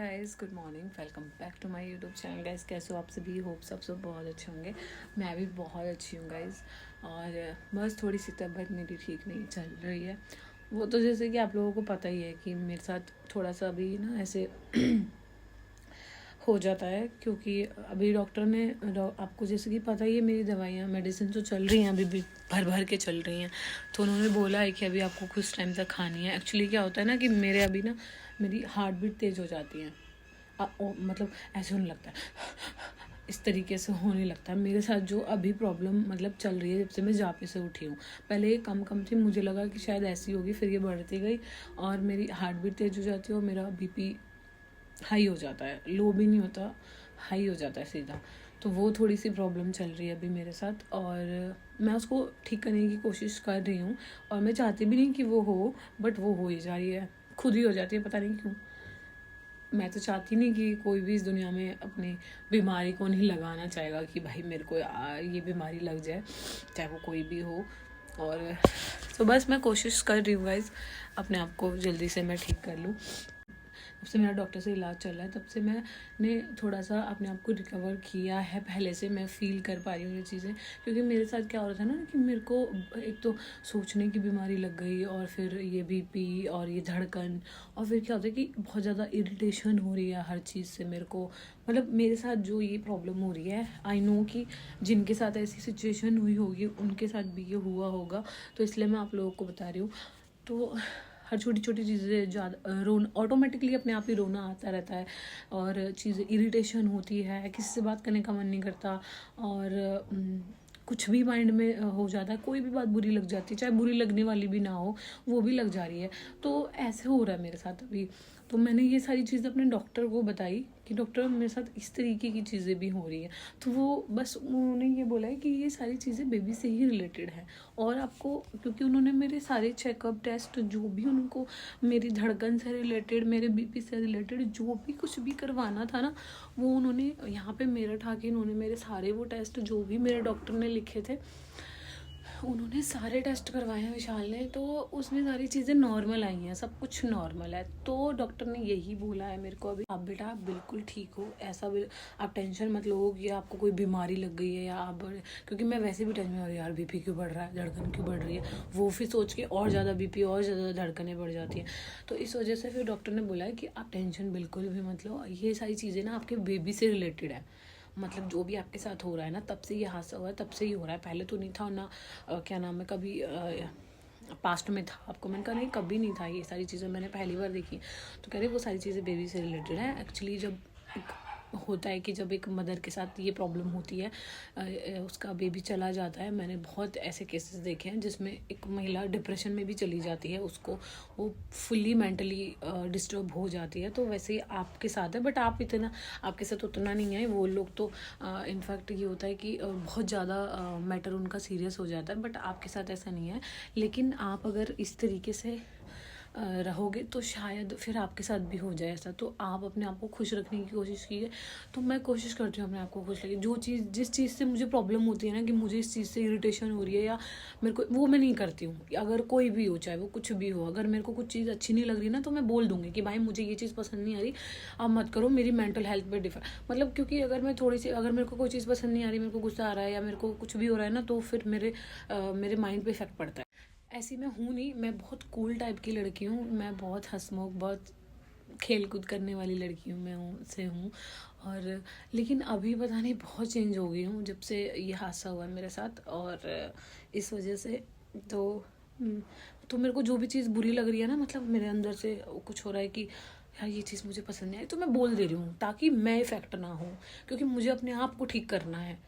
Guys, good morning. Welcome back to my YouTube channel. Guys, कैसे हो आप सभी? होप सब बहुत अच्छे होंगे। मैं भी बहुत अच्छी हूँ गाइस। और बस थोड़ी सी तबीयत मेरी ठीक नहीं चल रही है। वो तो जैसे कि आप लोगों को पता ही है कि मेरे साथ थोड़ा सा अभी ना ऐसे हो जाता है, क्योंकि अभी डॉक्टर ने आपको जैसे कि पता ही है, मेरी दवाइयाँ मेडिसिन तो चल रही हैं, अभी भी भर भर के चल रही हैं। तो उन्होंने बोला है कि अभी आपको कुछ टाइम तक खानी है। एक्चुअली क्या होता है ना कि मेरे अभी ना मेरी हार्ट बीट तेज़ हो जाती है। मतलब ऐसे होने लगता है, इस तरीके से होने लगता है मेरे साथ। जो अभी प्रॉब्लम मतलब चल रही है जब से मैं जापे से उठी हूँ। पहले ये कम कम थी, मुझे लगा कि शायद ऐसी होगी, फिर ये बढ़ती गई और मेरी हार्ट बीट तेज़ हो जाती है और मेरा बीपी हाई हो जाता है। लो भी नहीं होता, हाई हो जाता है सीधा। तो वो थोड़ी सी प्रॉब्लम चल रही है अभी मेरे साथ और मैं उसको ठीक करने की कोशिश कर रही हूँ। और मैं चाहती भी नहीं कि वो हो, बट वो हो ही जा रही है, खुद ही हो जाती है, पता नहीं क्यों। मैं तो चाहती नहीं कि कोई भी इस दुनिया में अपनी बीमारी को नहीं लगाना चाहेगा कि भाई मेरे को ये बीमारी लग जाए, चाहे वो कोई भी हो। और तो बस मैं कोशिश कर रही हूँ गाइस, अपने आप को जल्दी से मैं ठीक कर लूँ। जब से मेरा डॉक्टर से इलाज चल रहा है तब से मैंने थोड़ा सा अपने आप को रिकवर किया है। पहले से मैं फ़ील कर पा रही हूँ ये चीज़ें, क्योंकि मेरे साथ क्या हो रहा था ना कि मेरे को एक तो सोचने की बीमारी लग गई और फिर ये बीपी और ये धड़कन, और फिर क्या होता है कि बहुत ज़्यादा इरिटेशन हो रही है हर चीज़ से मेरे को। मतलब मेरे साथ जो ये प्रॉब्लम हो रही है, आई नो कि जिनके साथ ऐसी सिचुएशन हुई होगी उनके साथ भी ये हुआ होगा, तो इसलिए मैं आप लोगों को बता रही हूँ। तो हर छोटी छोटी चीज़ें ज़्यादा रोना, ऑटोमेटिकली अपने आप ही रोना आता रहता है और चीज़ें इरिटेशन होती है, किसी से बात करने का मन नहीं करता और कुछ भी माइंड में हो जाता है। कोई भी बात बुरी लग जाती है, चाहे बुरी लगने वाली भी ना हो, वो भी लग जा रही है। तो ऐसे हो रहा है मेरे साथ अभी। तो मैंने ये सारी चीज़ें अपने डॉक्टर को बताई कि डॉक्टर मेरे साथ इस तरीके की चीज़ें भी हो रही है। तो वो बस उन्होंने ये बोला है कि ये सारी चीज़ें बेबी से ही रिलेटेड है। और आपको, क्योंकि उन्होंने मेरे सारे चेकअप टेस्ट जो भी उनको मेरी धड़कन से रिलेटेड, मेरे बीपी से रिलेटेड जो भी कुछ भी करवाना था ना, वो उन्होंने यहाँ पे मेरठ आके उन्होंने मेरे सारे वो टेस्ट जो भी मेरे डॉक्टर ने लिखे थे, उन्होंने सारे टेस्ट करवाए हैं विशाल ने। तो उसमें सारी चीज़ें नॉर्मल आई हैं, सब कुछ नॉर्मल है। तो डॉक्टर ने यही बोला है मेरे को अभी, आप बेटा आप बिल्कुल ठीक हो, ऐसा भी आप टेंशन मत लो कि आपको कोई बीमारी लग गई है या आप, क्योंकि मैं वैसे भी टेंशन में हो रही यार, बीपी क्यों बढ़ रहा है, धड़कन क्यों बढ़ रही है, वो फिर सोच के और ज़्यादा बीपी और ज़्यादा धड़कनें बढ़ जाती हैं। तो इस वजह से फिर डॉक्टर ने बोला है कि आप टेंशन बिल्कुल भी मत लो, ये सारी चीज़ें ना आपके बेबी से रिलेटेड है। मतलब जो भी आपके साथ हो रहा है ना, तब से ये हादसा हुआ है, तब से ही हो रहा है, पहले तो नहीं था ना। क्या नाम है, कभी पास्ट में था। आपको मैंने कहा नहीं, कभी नहीं था, ये सारी चीज़ें मैंने पहली बार देखी। तो कह रहे वो सारी चीज़ें बेबी से रिलेटेड है। एक्चुअली जब एक होता है कि जब एक मदर के साथ ये प्रॉब्लम होती है, उसका बेबी चला जाता है। मैंने बहुत ऐसे केसेस देखे हैं जिसमें एक महिला डिप्रेशन में भी चली जाती है, उसको वो फुल्ली मेंटली डिस्टर्ब हो जाती है। तो वैसे ही आपके साथ है, बट आप इतना, आपके साथ उतना नहीं है। वो लोग तो इनफैक्ट ये होता है कि बहुत ज़्यादा मैटर उनका सीरियस हो जाता है, बट आपके साथ ऐसा नहीं है। लेकिन आप अगर इस तरीके से रहोगे तो शायद फिर आपके साथ भी हो जाए ऐसा। तो आप अपने आप को खुश रखने की कोशिश कीजिए। तो मैं कोशिश करती हूँ अपने आप को खुश रखिए। जो चीज़, जिस चीज़ से मुझे प्रॉब्लम होती है ना कि मुझे इस चीज़ से इरिटेशन हो रही है या मेरे को, वो मैं नहीं करती हूँ। अगर कोई भी हो, चाहे वो कुछ भी हो, अगर मेरे को कुछ चीज़ अच्छी नहीं लग रही ना, तो मैं बोल दूँगी कि भाई मुझे ये चीज़ पसंद नहीं आ रही, आप मत करो, मेरी मेंटल हेल्थ पे डिफर, मतलब क्योंकि अगर मैं थोड़ी सी, अगर मेरे को कोई चीज़ पसंद नहीं आ रही, मेरे को गुस्सा आ रहा है या मेरे को कुछ भी हो रहा है ना, तो फिर मेरे माइंड पे इफेक्ट पड़ता है। ऐसी मैं हूँ नहीं, मैं बहुत कूल टाइप की लड़की हूँ, मैं बहुत हंसमुख, बहुत खेल कूद करने वाली लड़की हूँ, मैं हूँ। और लेकिन अभी पता नहीं बहुत चेंज हो गई हूँ जब से ये हादसा हुआ है मेरे साथ। और इस वजह से तो तो मेरे को जो भी चीज़ बुरी लग रही है ना, मतलब मेरे अंदर से कुछ हो रहा है कि यार ये चीज़ मुझे पसंद नहीं आई, तो मैं बोल दे रही हूँ ताकि मैं इफ़ेक्ट ना हो, क्योंकि मुझे अपने आप को ठीक करना है।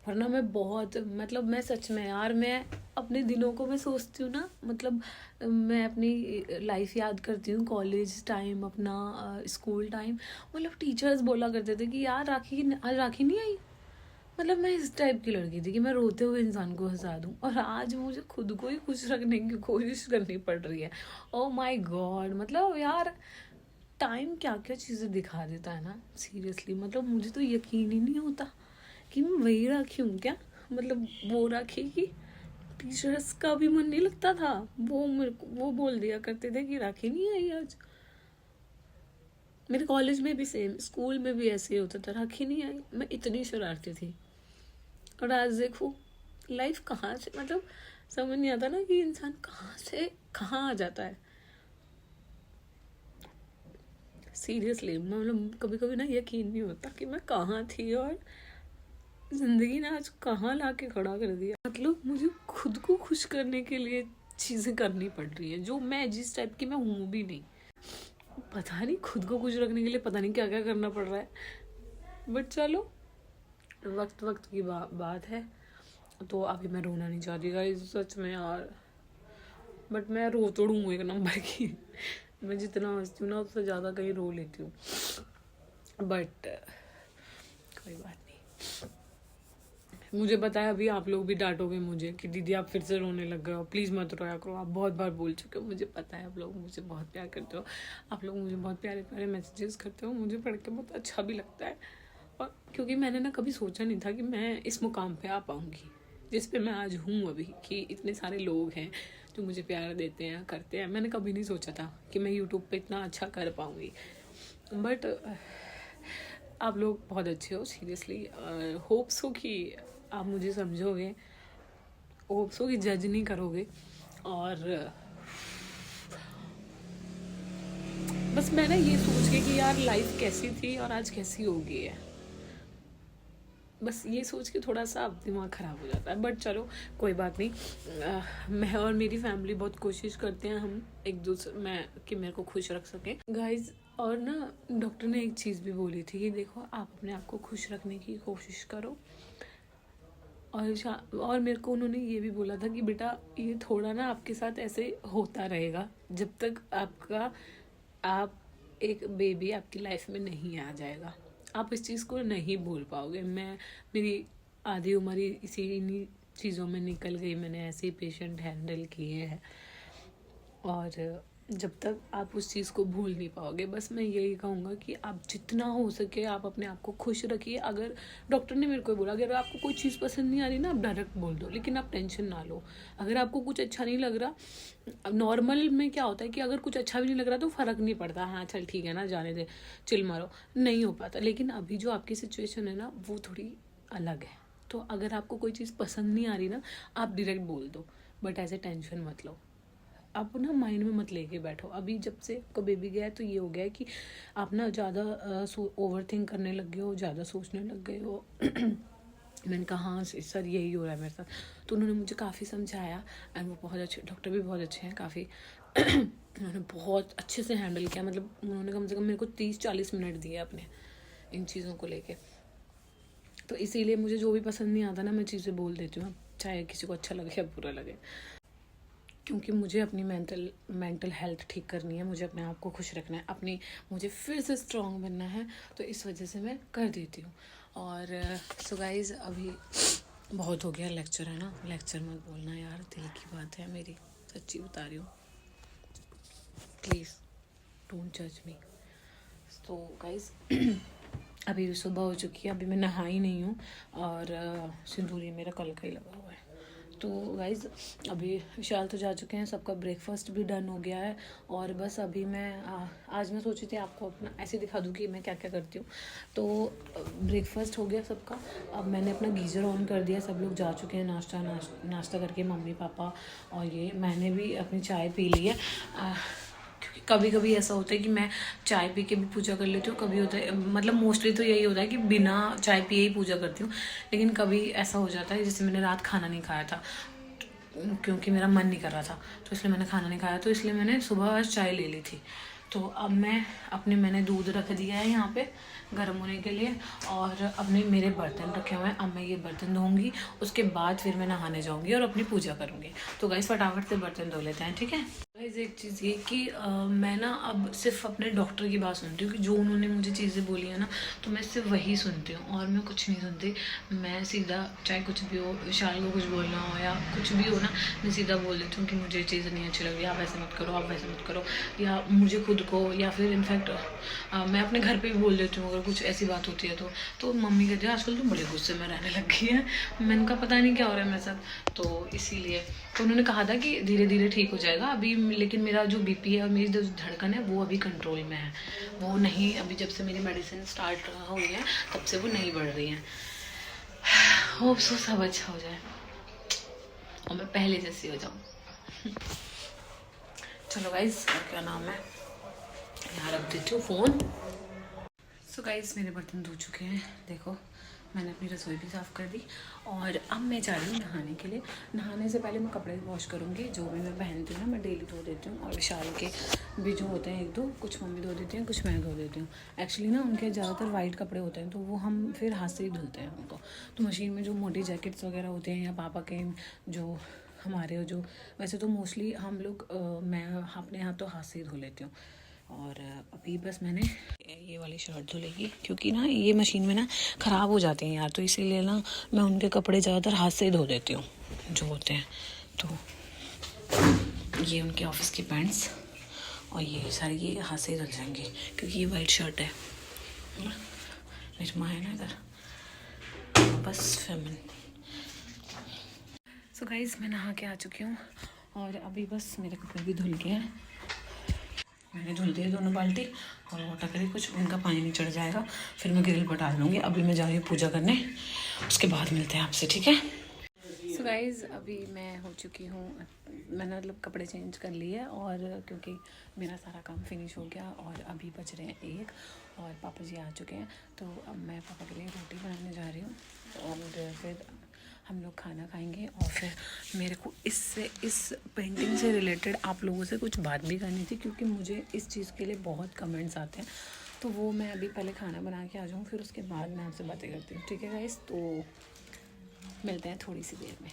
वरना मैं बहुत, मतलब मैं सच में यार, मैं अपने दिनों को मैं सोचती हूँ ना, मतलब मैं अपनी लाइफ याद करती हूँ, कॉलेज टाइम, अपना स्कूल टाइम। मतलब टीचर्स बोला करते थे कि यार आज राखी नहीं आई। मतलब मैं इस टाइप की लड़की थी कि मैं रोते हुए इंसान को हंसा दूँ, और आज मुझे खुद को ही खुश रखने की कोशिश करनी पड़ रही है। ओह माय गॉड, मतलब यार टाइम क्या क्या चीज़ें दिखा देता है ना, सीरियसली। मतलब मुझे तो यकीन ही नहीं होता कि मैं वही राखी हूँ क्या। मतलब वो राखी की टीचर्स का भी मन नहीं लगता था, वो मेरे को वो बोल दिया करते थे कि राखी नहीं आई आज। मेरे कॉलेज में भी सेम, स्कूल में भी ऐसे ही होता था, राखी नहीं आई, मैं इतनी शरारती थी। और आज देखो लाइफ कहाँ से, मतलब समझ नहीं आता ना कि इंसान कहाँ से कहाँ आ जाता है। सीरियसली मतलब कभी कभी ना यकीन नहीं होता कि मैं कहाँ थी और जिंदगी ने आज कहाँ ला के खड़ा कर दिया। मतलब मुझे खुद को खुश करने के लिए चीज़ें करनी पड़ रही है जो मैं जिस टाइप की मैं हूँ भी नहीं। पता नहीं खुद को खुश रखने के लिए पता नहीं क्या क्या करना पड़ रहा है, बट चलो वक्त वक्त की बात है। तो अभी मैं रोना नहीं चाहती गाइस सच में यार, बट मैं रो तो दूँ एक नंबर की। मैं जितना हंसती हूँ ना उससे ज़्यादा कहीं रो लेती हूँ, बट कोई बात नहीं। मुझे पता है अभी आप लोग भी डांटोगे मुझे कि दीदी आप फिर से रोने लग गए हो, प्लीज़ मत रोया करो, आप बहुत बार बोल चुके हो। मुझे पता है आप लोग मुझे बहुत प्यार करते हो, आप लोग मुझे बहुत प्यारे प्यारे मैसेजेस करते हो, मुझे पढ़ के बहुत अच्छा भी लगता है। और क्योंकि मैंने ना कभी सोचा नहीं था कि मैं इस मुकाम पे आ पाऊँगी जिस पे मैं आज हूँ अभी, कि इतने सारे लोग हैं जो मुझे प्यार देते हैं करते हैं। मैंने कभी नहीं सोचा था कि मैं यूट्यूब पे इतना अच्छा कर पाऊँगी, बट आप लोग बहुत अच्छे हो सीरियसली। होप्स हो कि आप मुझे समझोगे, होप्स हो कि जज नहीं करोगे। और बस मैं ना ये सोच के कि यार लाइफ कैसी थी और आज कैसी हो गई है, बस ये सोच के थोड़ा सा अब दिमाग ख़राब हो जाता है। बट चलो कोई बात नहीं। मैं और मेरी फैमिली बहुत कोशिश करते हैं हम एक दूसरे में कि मेरे को खुश रख सकें गाइज। और ना डॉक्टर ने एक चीज़ भी बोली थी कि देखो आप अपने आप को खुश रखने की कोशिश करो। और मेरे को उन्होंने ये भी बोला था कि बेटा ये थोड़ा ना आपके साथ ऐसे होता रहेगा जब तक आप एक बेबी आपकी लाइफ में नहीं आ जाएगा, आप इस चीज़ को नहीं भूल पाओगे। मेरी आधी उम्र ही इन्हीं चीज़ों में निकल गई, मैंने ऐसे ही पेशेंट हैंडल किए हैं। और जब तक आप उस चीज़ को भूल नहीं पाओगे, बस मैं यही कहूँगा कि आप जितना हो सके आप अपने आप को खुश रखिए। अगर डॉक्टर ने मेरे को बोला अगर आपको कोई चीज़ पसंद नहीं आ रही ना आप डायरेक्ट बोल दो, लेकिन आप टेंशन ना लो। अगर आपको कुछ अच्छा नहीं लग रहा, नॉर्मल में क्या होता है कि अगर कुछ अच्छा भी नहीं लग रहा तो फ़र्क नहीं पड़ता, हाँ चल ठीक है ना जाने दे चिल मारो, नहीं हो पाता। लेकिन अभी जो आपकी सिचुएशन है ना वो थोड़ी अलग है, तो अगर आपको कोई चीज़ पसंद नहीं आ रही ना आप डायरेक्ट बोल दो, बट ऐसे टेंशन मत लो। आप ना माइंड में मत लेके बैठो। अभी जब से आपका बेबी गया है तो ये हो गया है कि आप ना ज़्यादा ओवर थिंक करने लग गए हो, ज़्यादा सोचने लग गए हो। मैंने कहा हाँ सर यही हो रहा है मेरे साथ। तो उन्होंने मुझे काफ़ी समझाया एंड वो बहुत अच्छे डॉक्टर भी बहुत अच्छे हैं काफ़ी। उन्होंने बहुत अच्छे से हैंडल किया, मतलब उन्होंने कम से कम मेरे को 30-40 मिनट दिए अपने इन चीज़ों को लेके। तो इसीलिए मुझे जो भी पसंद नहीं आता ना मैं चीज़ें बोल देती हूँ, चाहे किसी को अच्छा लगे या बुरा लगे, क्योंकि मुझे अपनी मेंटल हेल्थ ठीक करनी है, मुझे अपने आप को खुश रखना है, मुझे फिर से स्ट्रॉन्ग बनना है, तो इस वजह से मैं कर देती हूँ। और सो गाइज अभी बहुत हो गया लेक्चर है ना, लेक्चर मत बोलना यार, दिल की बात है मेरी, सच्ची बता रही हूँ, प्लीज़ डोंट जज मी। तो गाइज अभी सुबह हो चुकी है, अभी मैं नहाई नहीं हूँ और सिंदूरी मेरा कल का ही लगा हुआ है। तो गाइज़ अभी विशाल तो जा चुके हैं, सबका ब्रेकफास्ट भी डन हो गया है और बस अभी मैं आज मैं सोची थी आपको अपना ऐसे दिखा दूँ कि मैं क्या क्या करती हूँ। तो ब्रेकफास्ट हो गया सबका, अब मैंने अपना गीज़र ऑन कर दिया, सब लोग जा चुके हैं नाश्ता करके, मम्मी पापा और ये मैंने भी अपनी चाय पी ली है। क्योंकि कभी कभी ऐसा होता है कि मैं चाय पी के भी पूजा कर लेती हूँ, कभी होता है मतलब मोस्टली तो यही होता है कि बिना चाय पिए ही पूजा करती हूँ, लेकिन कभी ऐसा हो जाता है जैसे मैंने रात खाना नहीं खाया था क्योंकि मेरा मन नहीं कर रहा था, तो इसलिए मैंने खाना नहीं खाया, तो इसलिए मैंने सुबह चाय ले ली थी। तो अब मैंने दूध रख दिया है यहाँ पे गर्म होने के लिए और अपने मेरे बर्तन रखे हुए हैं, अब मैं ये बर्तन धोऊंगी, उसके बाद फिर मैं नहाने जाऊंगी और अपनी पूजा करूंगी। तो गाइस फटाफट से बर्तन धो लेते हैं, ठीक है। गाइस एक चीज़ ये कि मैं ना अब सिर्फ अपने डॉक्टर की बात सुनती हूँ कि जो उन्होंने मुझे चीज़ें बोली है ना तो मैं सिर्फ वही सुनती हूँ और मैं कुछ नहीं सुनती। मैं सीधा चाहे कुछ भी हो, विशाल को कुछ बोलना हो या कुछ भी हो ना, मैं सीधा बोल देती हूँ कि मुझे चीज़ नहीं अच्छी लग रही, आप ऐसे मत करो, आप वैसे मत करो, या मुझे खुद को या फिर इनफैक्ट मैं अपने घर पे भी बोल देती हूँ अगर कुछ ऐसी बात होती है तो मम्मी कहती है आजकल तुम बड़े गुस्से में रहने लग गई है। मैंने कहा पता नहीं क्या हो रहा है मेरे साथ, तो इसीलिए तो उन्होंने कहा था कि धीरे धीरे ठीक हो जाएगा, अभी लेकिन मेरा जो बीपी है और मेरी जो धड़कन है वो अभी कंट्रोल में है, वो नहीं, अभी जब से मेरी मेडिसिन स्टार्ट हुई है तब से वो नहीं बढ़ रही है। होप सो सब अच्छा हो जाए और मैं पहले जैसी हो जाऊँ। चलो गाइस, क्या नाम है, यहाँ रख देती हूँ फ़ोन। सो गाइस, मेरे बर्तन धो चुके हैं, देखो मैंने अपनी रसोई भी साफ़ कर दी और अब मैं जा रही हूँ नहाने के लिए। नहाने से पहले मैं कपड़े वॉश करूँगी, जो भी मैं पहनती हूँ ना मैं डेली धो देती हूँ। और विशाल के भी जो होते हैं 1-2, कुछ मम्मी धो देती हैं, कुछ मैं धो देती हूँ। एक्चुअली ना उनके ज़्यादातर वाइट कपड़े होते हैं तो वो हम फिर हाथ से ही धुलते हैं उनको। तो मशीन में जो मोटी जैकेट्स वगैरह होते हैं या पापा के जो हमारे जो, वैसे तो मोस्टली हम लोग मैं अपने हाथ तो हाथ से ही धो लेती हूँ। और अभी बस मैंने ये वाली शर्ट धुलेगी क्योंकि ना ये मशीन में ना ख़राब हो जाती हैं यार, तो इसीलिए ना मैं उनके कपड़े ज़्यादातर हाथ से ही धो देती हूँ जो होते हैं। तो ये उनके ऑफिस की पैंट्स और ये सारी ये हाथ से ही धुल जाएंगे क्योंकि ये वाइट शर्ट है ना, मेरी माँ है ना इधर, बस फेमिन। सो गाइस, मैं नहा के आ चुकी हूँ और अभी बस मेरे कपड़े भी धुल गए हैं, मैंने धुल दिए दोनों बाल्टी और वो टकरी कुछ उनका पानी नहीं चढ़ जाएगा, फिर मैं ग्रिल पर डाल लूँगी। अभी मैं जा रही हूँ पूजा करने, उसके बाद मिलते हैं आपसे, ठीक है। सो गाइज़, अभी मैं हो चुकी हूँ, मैंने मतलब कपड़े चेंज कर लिए और क्योंकि मेरा सारा काम फिनिश हो गया और अभी बज रहे हैं 1 और पापा जी आ चुके हैं। तो अब मैं पापा के लिए रोटी बनाने जा रही हूँ और फिर हम लोग खाना खाएंगे। और फिर मेरे को इस पेंटिंग से रिलेटेड आप लोगों से कुछ बात भी करनी थी क्योंकि मुझे इस चीज़ के लिए बहुत कमेंट्स आते हैं। तो वो मैं अभी पहले खाना बना के आ जाऊँ, फिर उसके बाद मैं आपसे बातें करती हूँ, ठीक है गाइस। तो मिलते हैं थोड़ी सी देर में।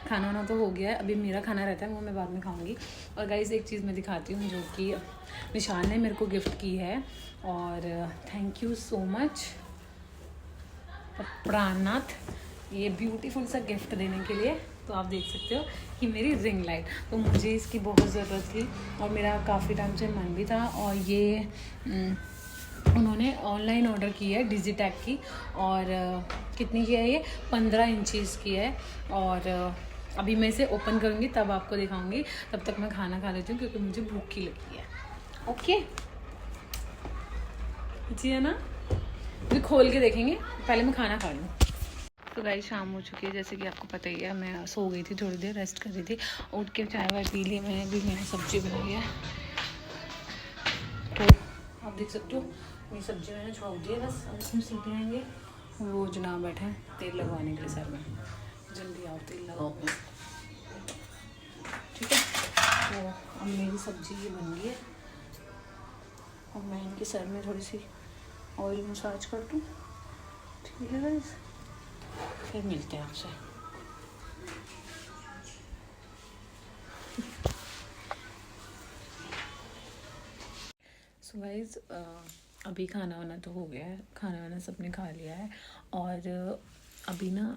खाना वाना तो हो गया है, अभी मेरा खाना रहता है वो मैं बाद में खाऊंगी। और गाइस, एक चीज़ मैं दिखाती हूँ जो कि विशाल ने मेरे को गिफ्ट की है और थैंक यू सो मच प्राणनाथ, ये ब्यूटीफुल सा गिफ्ट देने के लिए। तो आप देख सकते हो कि मेरी रिंग लाइट, तो मुझे इसकी बहुत ज़रूरत थी और मेरा काफ़ी टाइम से मन भी था। और ये उन्होंने ऑनलाइन ऑर्डर की है डिजिटैक की और कितनी की है ये 15 इंचज़ की है। और अभी मैं इसे ओपन करूँगी तब आपको दिखाऊंगी, तब तक मैं खाना खा लेती हूँ क्योंकि मुझे भूख ही लगी है। ओके जी, है ना, अभी खोल के देखेंगे, पहले मैं खाना खा लूँ। तो गाइस, शाम हो चुकी है, जैसे कि आपको पता ही है, मैं सो गई थी, थोड़ी देर रेस्ट कर रही थी, उठ के चाय वाय पी लिए मैंने सब्जी बनाई है। तो आप देख सकते हो मेरी सब्जी मैंने छोड़ दी है, बस अब इसमें सीटी आएंगे। वो जनाब बैठे हैं तेल लगवाने के लिए सर में, जल्दी आओ तेल लगाओ, ठीक है। तो अब मेरी सब्जी ये बन गई है और मैं इनके सर में थोड़ी सी ऑयल मसाज कर दूँ, ठीक है गाइस। फिर मिलते हैं आपसे। सो गाइस, अभी खाना वाना तो हो गया है, खाना वाना सबने खा लिया है और अभी ना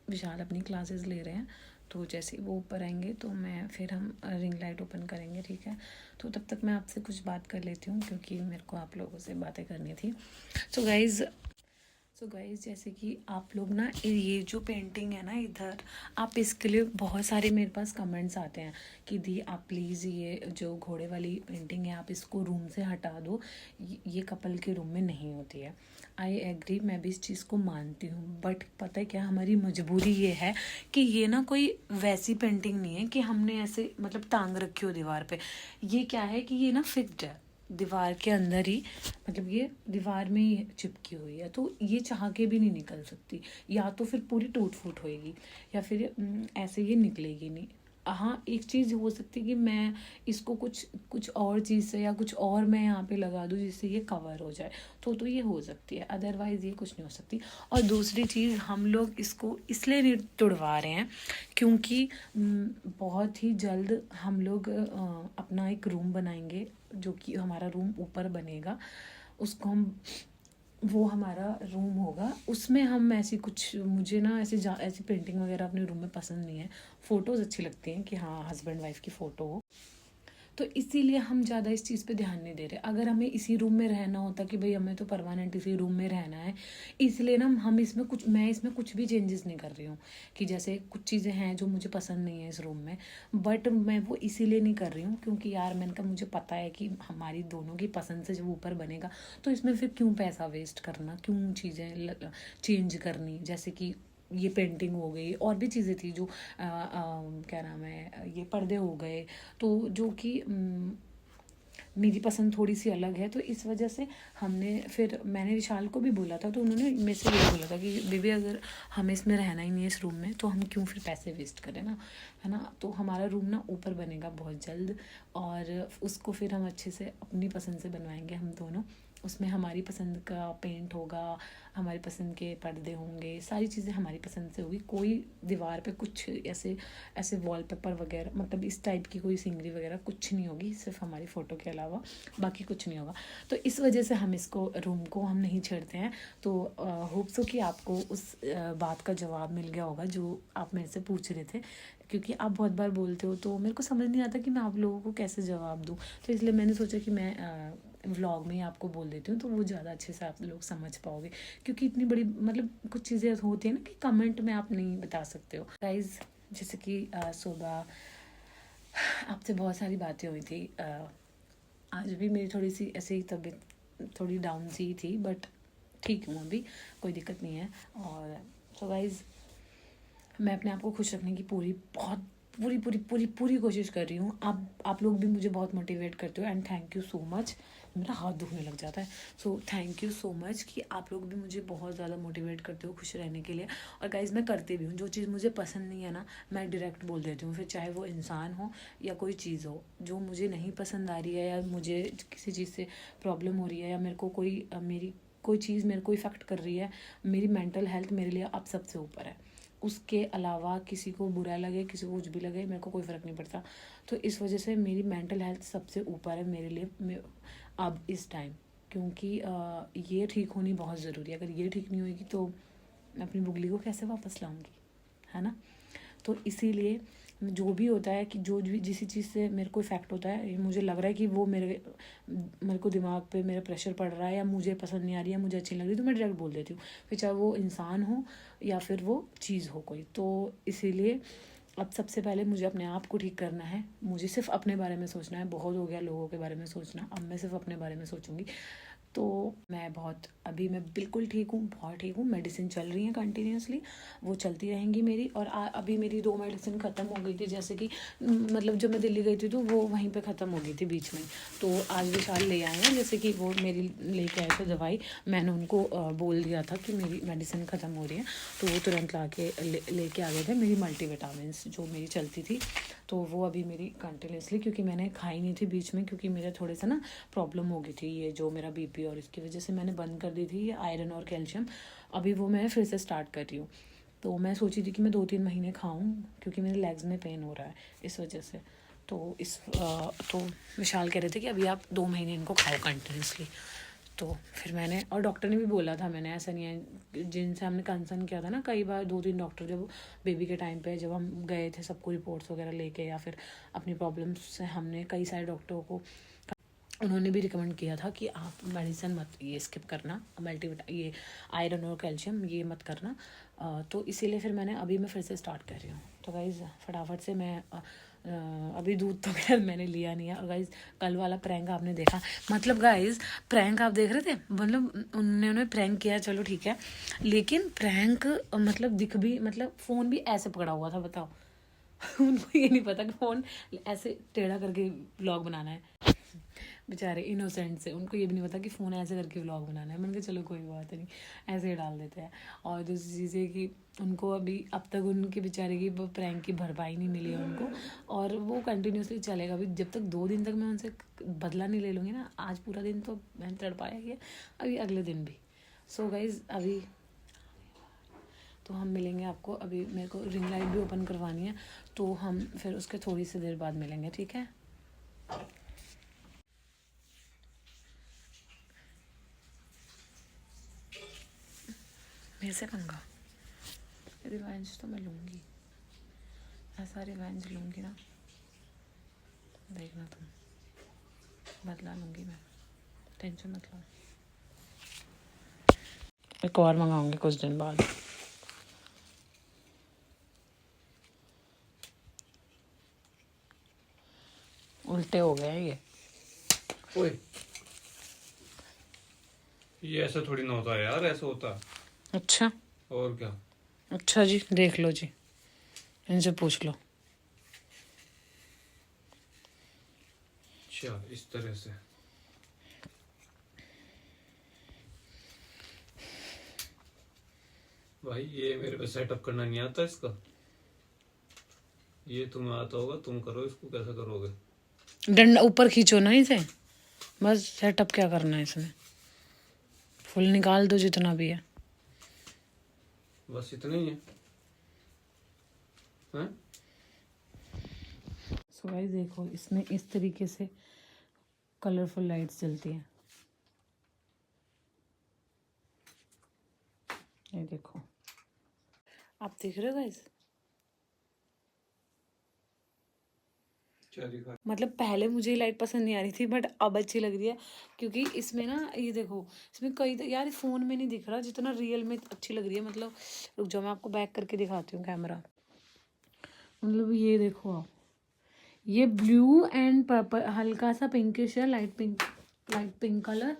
विशाल अपनी क्लासेस ले रहे हैं, तो जैसे वो ऊपर आएंगे तो फिर हम रिंग लाइट ओपन करेंगे, ठीक है। तो तब तक मैं आपसे कुछ बात कर लेती हूँ क्योंकि मेरे को आप लोगों से बातें करनी थी। सो गाइज़, जैसे कि आप लोग ना ये जो पेंटिंग है ना इधर, आप इसके लिए बहुत सारे मेरे पास कमेंट्स आते हैं कि दी आप प्लीज़ ये जो घोड़े वाली पेंटिंग है आप इसको रूम से हटा दो, ये कपल के रूम में नहीं होती है। आई एग्री, मैं भी इस चीज़ को मानती हूँ, बट पता है क्या, हमारी मजबूरी ये है कि ये ना कोई वैसी पेंटिंग नहीं है कि हमने ऐसे मतलब टांग रखी हो दीवार पे। ये क्या है कि ये ना फिक्स्ड है दीवार के अंदर ही, मतलब ये दीवार में ही चिपकी हुई है, तो ये चाह के भी नहीं निकल सकती, या तो फिर पूरी टूट फूट होएगी या फिर ऐसे ये निकलेगी नहीं। हाँ, एक चीज़ हो सकती है कि मैं इसको कुछ और चीज़ से या कुछ और मैं यहाँ पे लगा दूँ जिससे ये कवर हो जाए, तो ये हो सकती है, अदरवाइज़ ये कुछ नहीं हो सकती। और दूसरी चीज़, हम लोग इसको इसलिए नहीं तुड़वा रहे हैं क्योंकि बहुत ही जल्द हम लोग अपना एक रूम बनाएंगे, जो कि हमारा रूम ऊपर बनेगा, उसको हम वो हमारा रूम होगा, उसमें हम ऐसी कुछ, मुझे ना ऐसी पेंटिंग वगैरह अपने रूम में पसंद नहीं है। फ़ोटोज़ अच्छी लगती हैं कि हाँ हस्बैंड वाइफ की फ़ोटो हो, तो इसीलिए हम ज़्यादा इस चीज़ पे ध्यान नहीं दे रहे। अगर हमें इसी रूम में रहना होता कि भाई हमें तो परमानेंट इसी रूम में रहना है, इसलिए ना हम इसमें कुछ, मैं इसमें कुछ भी चेंजेस नहीं कर रही हूँ कि जैसे कुछ चीज़ें हैं जो मुझे पसंद नहीं है इस रूम में, बट मैं वो इसीलिए नहीं कर रही हूँ क्योंकि यार मैंने कहा मुझे पता है कि हमारी दोनों की पसंद से जब ऊपर बनेगा तो इसमें फिर क्यों पैसा वेस्ट करना, क्यों चीज़ें चेंज करनी। जैसे कि ये पेंटिंग हो गई, और भी चीज़ें थी जो क्या नाम है, ये पर्दे हो गए, तो जो कि मेरी पसंद थोड़ी सी अलग है। तो इस वजह से हमने, फिर मैंने विशाल को भी बोला था, तो उन्होंने मेरे से यही बोला था कि बेबी अगर हमें इसमें रहना ही नहीं है इस रूम में तो हम क्यों फिर पैसे वेस्ट करें ना, है ना। तो हमारा रूम ना ऊपर बनेगा बहुत जल्द, और उसको फिर हम अच्छे से अपनी पसंद से बनवाएंगे हम दोनों। उसमें हमारी पसंद का पेंट होगा, हमारी पसंद के पर्दे होंगे, सारी चीज़ें हमारी पसंद से होगी। कोई दीवार पे कुछ ऐसे वॉलपेपर वगैरह, मतलब इस टाइप की कोई सीनरी वगैरह कुछ नहीं होगी, सिर्फ हमारी फ़ोटो के अलावा बाकी कुछ नहीं होगा। तो इस वजह से हम इसको रूम को हम नहीं छेड़ते हैं। तो होप सो कि आपको उस बात का जवाब मिल गया होगा जो आप मेरे से पूछ रहे थे, क्योंकि आप बहुत बार बोलते हो तो मेरे को समझ नहीं आता कि मैं आप लोगों को कैसे जवाब दूँ। तो इसलिए मैंने सोचा कि मैं व्लॉग में ही आपको बोल देती हूँ, तो वो ज़्यादा अच्छे से आप लोग समझ पाओगे, क्योंकि इतनी बड़ी मतलब कुछ चीज़ें होती हैं ना कि कमेंट में आप नहीं बता सकते हो। गाइज जैसे कि सुबह आपसे बहुत सारी बातें हुई थी, आज भी मेरी थोड़ी सी ऐसे ही तबीयत थोड़ी डाउन सी थी, बट ठीक हूँ अभी, कोई दिक्कत नहीं है। और सो गाइज मैं अपने आप को खुश रखने की पूरी कोशिश कर रही हूँ। आप लोग भी मुझे बहुत मोटिवेट करते हो, and thank you so much. मेरा हाथ दुखने लग जाता है। So thank you so much कि आप लोग भी मुझे बहुत ज़्यादा मोटिवेट करते हो खुश रहने के लिए। और गाइज मैं करती भी हूँ, जो चीज़ मुझे पसंद नहीं है ना मैं डायरेक्ट बोल देती हूँ, फिर चाहे वो इंसान हो या कोई चीज़ हो। जो मुझे नहीं पसंद आ रही है या मुझे किसी चीज़ से प्रॉब्लम हो रही है या मेरे को कोई चीज़ मेरे को इफ़ेक्ट कर रही है, मेरी मेंटल हेल्थ मेरे लिए अब सबसे ऊपर है। उसके अलावा किसी को बुरा लगे, किसी को कुछ भी लगे, मेरे को कोई फ़र्क नहीं पड़ता। तो इस वजह से मेरी मेंटल हेल्थ सबसे ऊपर है मेरे लिए अब इस टाइम, क्योंकि ये ठीक होनी बहुत ज़रूरी है। अगर ये ठीक नहीं होगी तो मैं अपनी बुगली को कैसे वापस लाऊंगी, है ना। तो इसीलिए जो भी होता है कि जो भी जिस चीज़ से मेरे को इफ़ेक्ट होता है, मुझे लग रहा है कि वो मेरे को दिमाग पे मेरा प्रेशर पड़ रहा है या मुझे पसंद नहीं आ रही है, मुझे अच्छी लग रही है, तो मैं डायरेक्ट बोल देती हूँ, फिर चाहे वो इंसान हो या फिर वो चीज़ हो कोई। तो इसीलिए अब सबसे पहले मुझे अपने आप को ठीक करना है, मुझे सिर्फ अपने बारे में सोचना है। बहुत हो गया लोगों के बारे में सोचना, अब मैं सिर्फ अपने बारे में सोचूंगी। तो अभी मैं बिल्कुल ठीक हूँ, बहुत ठीक हूँ। मेडिसिन चल रही हैं कंटिन्यूसली, वो चलती रहेंगी मेरी। और अभी मेरी 2 मेडिसिन ख़त्म हो गई थी, जैसे कि मतलब जब मैं दिल्ली गई थी तो वो वहीं पे ख़त्म हो गई थी बीच में। तो आज विशाल ले आए हैं, जैसे कि वो मेरी लेके आए थे दवाई, मैंने उनको बोल दिया था कि मेरी मेडिसिन ख़त्म हो रही है, तो वो तुरंत ला के लेके आ गए थे मेरी मल्टीविटामिन्स जो मेरी चलती थी। तो वो अभी मेरी कंटिन्यूसली, क्योंकि मैंने खाई नहीं थी बीच में, क्योंकि मेरे थोड़े सा ना प्रॉब्लम हो गई थी, ये जो मेरा बीपी, और इसकी वजह से मैंने बंद कर दी थी ये आयरन और कैल्शियम। अभी वो मैं फिर से स्टार्ट कर रही हूँ। तो मैं सोची थी कि मैं 2-3 महीने खाऊं, क्योंकि मेरे लेग्स में पेन हो रहा है इस वजह से। तो विशाल कह रहे थे कि अभी आप 2 महीने इनको खाओ कंटिन्यूसली। तो फिर मैंने, और डॉक्टर ने भी बोला था, मैंने ऐसा नहीं है, जिनसे हमने कंसर्न किया था ना कई बार 2-3 डॉक्टर, जब बेबी के टाइम पे जब हम गए थे सबको रिपोर्ट्स वगैरह लेके, या फिर अपनी प्रॉब्लम्स से हमने कई सारे डॉक्टरों को, उन्होंने भी रिकमेंड किया था कि आप मेडिसिन मत ये स्किप करना, ये आयरन और कैल्शियम ये मत करना। तो इसीलिए फिर अभी मैं फिर से स्टार्ट कर रही हूँ। तो गाइज़ फटाफट से मैं अभी दूध तो खैर मैंने लिया नहीं है। और गाइज़ कल वाला प्रैंक आपने देखा, मतलब गाइज़ प्रैंक आप देख रहे थे, मतलब उन्होंने प्रैंक किया, चलो ठीक है, लेकिन प्रैंक मतलब मतलब फ़ोन भी ऐसे पकड़ा हुआ था, बताओ। उनको ये नहीं पता कि फ़ोन ऐसे टेढ़ा करके व्लॉग बनाना है। बेचारे इनोसेंट से, उनको ये भी नहीं पता कि फ़ोन ऐसे करके व्लॉग बनाना है। मैंने कहा चलो कोई बात नहीं, ऐसे ही डाल देते हैं। और दूसरी चीज़ है कि उनको अब तक उनके बेचारे की प्रैंक की भरपाई नहीं मिली है उनको, और वो कंटिन्यूसली चलेगा अभी जब तक 2 दिन तक मैं उनसे बदला नहीं ले लूँगी ना। आज पूरा दिन तो मैंने तड़पाया ही है, अभी अगले दिन भी। सो गाइज़ अभी तो हम मिलेंगे आपको, अभी मेरे को रिंग लाइट भी ओपन करवानी है, तो हम फिर उसके थोड़ी सी देर बाद मिलेंगे, ठीक है। मेरे से पंगा, रिवेंज तो मैं लूँगी, ऐसा रिवेंज लूँगी ना, देखना तुम। बदला लूँगी मैं, टेंशन मत लो। एक और मंगाऊंगी कुछ दिन बाद। उल्टे हो गए ये। ओए ये ऐसा थोड़ी ना होता है यार, ऐसा होता है। अच्छा और क्या। अच्छा जी, देख लो जी, इनसे पूछ लो। अच्छा इस तरह से। भाई ये मेरे पे सेटअप करना नहीं आता इसका। ये तुम्हें आता होगा, तुम करो इसको, कैसे करोगे? डंडा ऊपर खींचो ना इसे, बस। सेटअप क्या करना है इसमें, फुल निकाल दो जितना भी है। बस इतना ही है, हैं? सो गाइस देखो, इसमें इस तरीके से कलरफुल लाइट्स जलती हैं। ये देखो, आप देख रहे हो गाइस? क्या दिखा? मतलब पहले मुझे ये लाइट पसंद नहीं आ रही थी, बट अब अच्छी लग रही है, क्योंकि इसमें ना ये देखो, इसमें कई यार फ़ोन में नहीं दिख रहा जितना रियल में अच्छी लग रही है। मतलब रुक जाओ, मैं आपको बैक करके दिखाती हूँ कैमरा। मतलब ये देखो आप, ये ब्लू एंड पर्पल, हल्का सा पिंकिश है, लाइट पिंक कलर।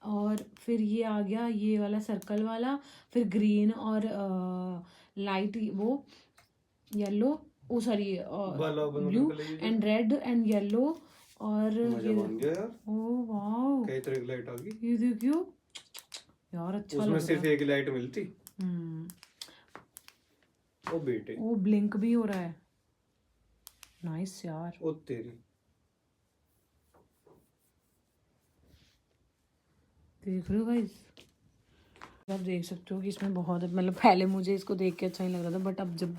और फिर ये आ गया ये वाला सर्कल वाला, फिर ग्रीन और लाइट वो yellow, oh sorry blue and red and yellow. और मजा बन गया यार। ओ वाओ, कई तरह की लाइट आ गई। ये देखियो यार, अच्छा उसमें लग सिर्फ रहा है। एक ही लाइट मिलती। ओ बेटे, ओ ब्लिंक भी हो रहा है, नाइस यार। ओ तेरी। देख रहे हो गाइस, आप देख सकते हो कि इसमें बहुत, मतलब पहले मुझे इसको देख के अच्छा नहीं लग रहा था, बट अब जब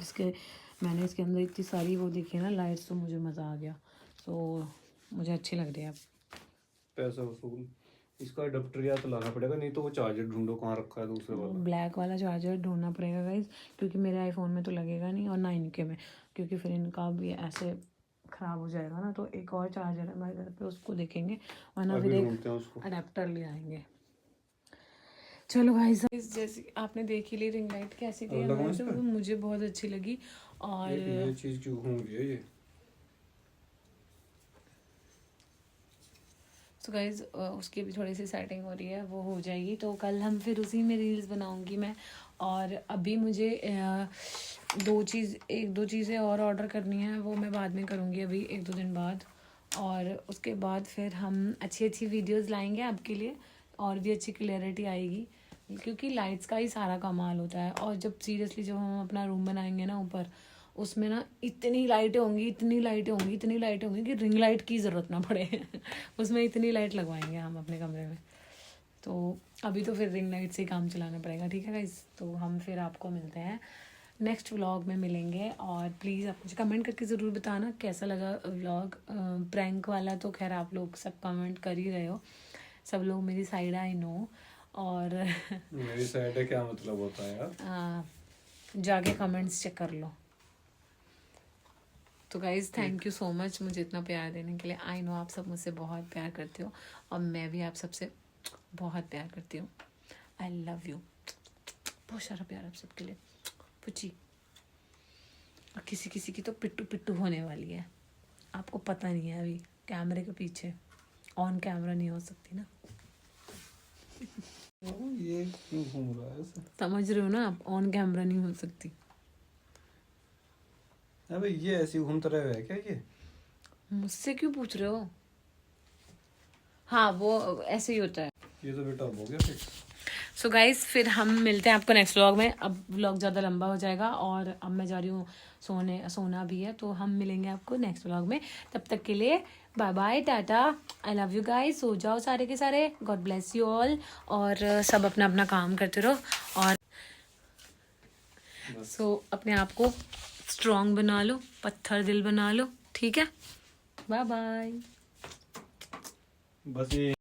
मैंने इसके अंदर इतनी सारी वो देखी है ना लाइट्स, तो मुझे मज़ा आ गया। तो मुझे अच्छी लग रही है अब। पैसा वसूल। इसका अडेप्टर या तो लाना पड़ेगा, नहीं तो वो चार्जर ढूंढो कहाँ रखा है दूसरे वाला। ब्लैक वाला चार्जर ढूंढना पड़ेगा गाइस, क्योंकि मेरे आईफोन में तो लगेगा नहीं, और ना इनके में, क्योंकि फिर इनका भी ऐसे ख़राब हो जाएगा ना। तो एक और चार्जर है हमारे घर पे, उसको देखेंगे, वरना फिर एक अडेप्टर ले आएंगे। चलो भाई साहब, जैसे आपने देख ही ली रिंग लाइट कैसी थी हमारे से, वो मुझे बहुत अच्छी लगी। और ये चीज़ क्यों घूम रही है ये? तो गाइज उसकी भी थोड़ी सी सेटिंग हो रही है, वो हो जाएगी तो कल हम फिर उसी में रील्स बनाऊंगी मैं। और अभी मुझे एक दो चीज़ें और ऑर्डर करनी है, वो मैं बाद में करूँगी, अभी एक दो दिन बाद। और उसके बाद फिर हम अच्छी अच्छी वीडियोस लाएंगे आपके लिए, और भी अच्छी क्लियरिटी आएगी, क्योंकि लाइट्स का ही सारा कमाल होता है। और जब सीरियसली जब हम अपना रूम बनाएंगे ना ऊपर, उसमें ना इतनी लाइटें होंगी, इतनी लाइटें होंगी, इतनी लाइटें होंगी कि रिंग लाइट की ज़रूरत ना पड़े उसमें इतनी लाइट लगवाएंगे हम अपने कमरे में। तो अभी तो फिर रिंग लाइट से ही काम चलाना पड़ेगा, ठीक है गाइस? तो हम फिर आपको मिलते हैं नेक्स्ट व्लॉग में मिलेंगे। और प्लीज़ आप मुझे कमेंट करके ज़रूर बताना कैसा लगा व्लॉग। प्रैंक वाला तो खैर आप लोग सब कमेंट कर ही रहे हो, सब लोग मेरी साइड, आई नो। और मेरी साइड है क्या मतलब होता है यार? जाके कमेंट्स चेक कर लो। तो guys thank you so much मुझे इतना प्यार देने के लिए। आई नो आप सब मुझसे बहुत प्यार करते हो, और मैं भी आप सबसे बहुत प्यार करती हूँ। आई लव यू, बहुत सारा प्यार आप सबके लिए, पुची। और किसी किसी की तो पिट्टू पिट्टू होने वाली है, आपको पता नहीं है, अभी कैमरे के पीछे, ऑन कैमरा नहीं हो सकती ना। ये क्यों घूम रहा है? समझ रहे हो ना आप, ऑन कैमरा नहीं हो सकती। अबे ये ऐसे घूमता रहा है क्या ये? मुझसे क्यों पूछ रहे हो? हाँ वो ऐसे ही होता है। ये तो बेटा हो गया फिर। सो गाइस फिर हम मिलते हैं आपको नेक्स्ट व्लॉग में। अब व्लॉग ज़्यादा लंबा हो जाएगा, और अब मैं जा रही हूँ सोना भी है, तो हम मिलेंगे आपको नेक्स्ट व्लॉग में। तब तक के लिए bye bye, tata, I love you guys. सो जाओ सारे के सारे, गॉड ब्लेस यू ऑल, और सब अपना अपना काम करते रहो, और अपने आप को स्ट्रॉन्ग बना लो, पत्थर दिल बना लो, ठीक है? Bye bye. बस ये